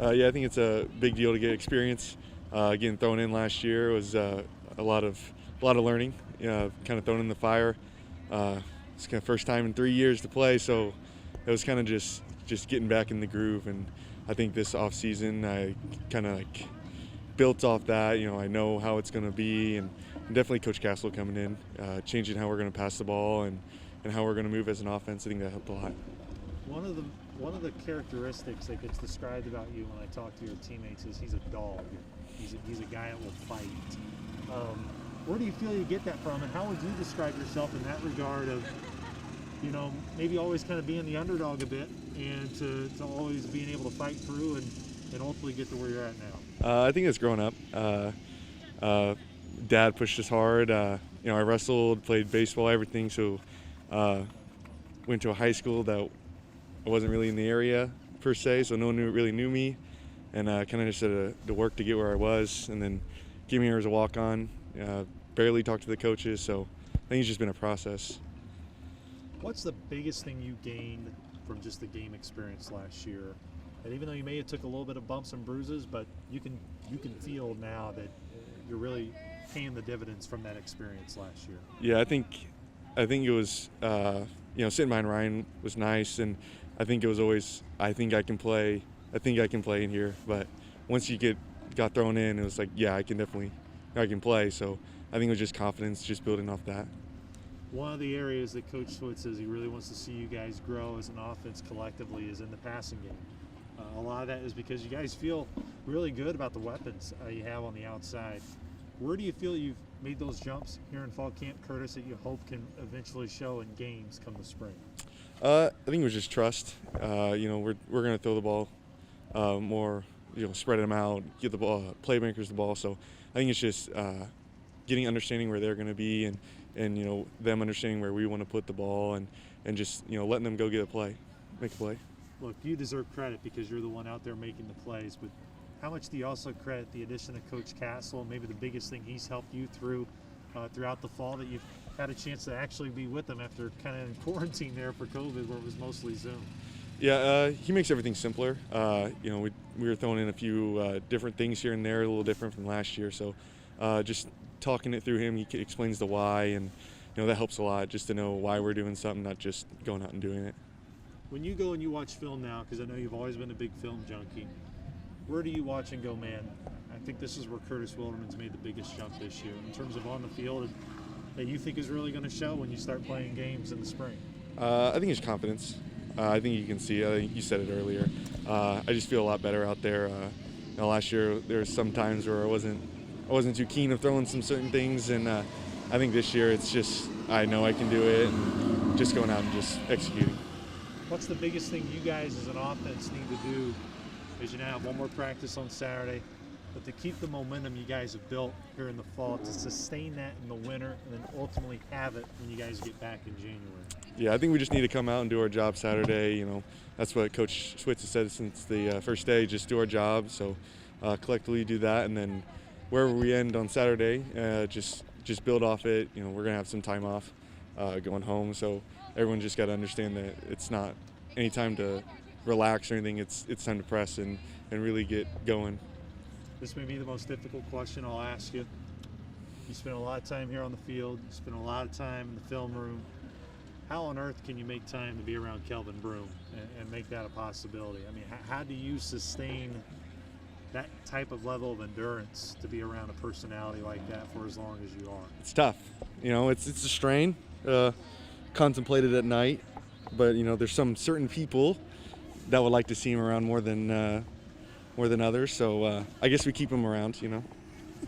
Yeah, I think it's a big deal to get experience. Getting thrown in last year was a lot of learning. Kind of thrown in the fire. It's kind of first time in 3 years to play, so it was kind of just getting back in the groove. And I think this off season I kind of like built off that. I know how it's going to be, and definitely Coach Castle coming in, changing how we're going to pass the ball and how we're going to move as an offense. I think that helped a lot. One of the characteristics that gets described about you when I talk to your teammates is he's a dog. He's a guy that will fight. Where do you feel you get that from, and how would you describe yourself in that regard of, maybe always kind of being the underdog a bit and to always being able to fight through and ultimately get to where you're at now? I think it's growing up. Dad pushed us hard. I wrestled, played baseball, everything. So went to a high school that I wasn't really in the area per se, so no one really knew me, and kind of just had to work to get where I was, and then came here as a walk-on. Barely talked to the coaches, so I think it's just been a process. What's the biggest thing you gained from just the game experience last year? And even though you may have took a little bit of bumps and bruises, but you can feel now that you're really paying the dividends from that experience last year. Yeah, I think it was sitting behind Ryan was nice, and I think it was always I think I can play in here. But once you got thrown in, it was like, yeah, I can play. So I think it was just confidence, just building off that. One of the areas that Coach Switz says he really wants to see you guys grow as an offense collectively is in the passing game. A lot of that is because you guys feel really good about the weapons you have on the outside. Where do you feel you've made those jumps here in fall camp, Kurtis, that you hope can eventually show in games come the spring? I think it was just trust. We're going to throw the ball more, spread them out, give the ball, playmakers the ball. So I think it's just understanding where they're going to be and them understanding where we want to put the ball and just letting them go make a play. Look, you deserve credit because you're the one out there making the plays, but how much do you also credit the addition of Coach Castle and maybe the biggest thing he's helped you throughout the fall, that you've had a chance to actually be with him after kind of in quarantine there for COVID where it was mostly Zoom? Yeah, he makes everything simpler. We were throwing in a few different things here and there, a little different from last year. So just talking it through him, he explains the why, and that helps a lot, just to know why we're doing something, not just going out and doing it. When you go and you watch film now, because I know you've always been a big film junkie, where do you watch and go, man, I think this is where Kurtis Wilderman's made the biggest jump this year in terms of on the field that you think is really going to show when you start playing games in the spring? I think it's confidence. I think you can see. I think you said it earlier. I just feel a lot better out there. Last year there were some times where I wasn't too keen of throwing some certain things, and I think this year it's just I know I can do it, and just going out and just executing. What's the biggest thing you guys as an offense need to do? Because you now have one more practice on Saturday, but to keep the momentum you guys have built here in the fall, to sustain that in the winter, and then ultimately have it when you guys get back in January. Yeah, I think we just need to come out and do our job Saturday. That's what Coach Switz has said since the first day, just do our job. So collectively do that, and then wherever we end on Saturday, just build off it. We're going to have some time off going home, so everyone just got to understand that it's not any time to relax or anything. It's time to press and really get going. This may be the most difficult question I'll ask you. You spend a lot of time here on the field. You spend a lot of time in the film room. How on earth can you make time to be around Kelvin Broom and make that a possibility? I mean, how do you sustain that type of level of endurance to be around a personality like that for as long as you are? It's tough. It's a strain. Contemplated at night, but there's some certain people that would like to see him around more than others. So I guess we keep him around.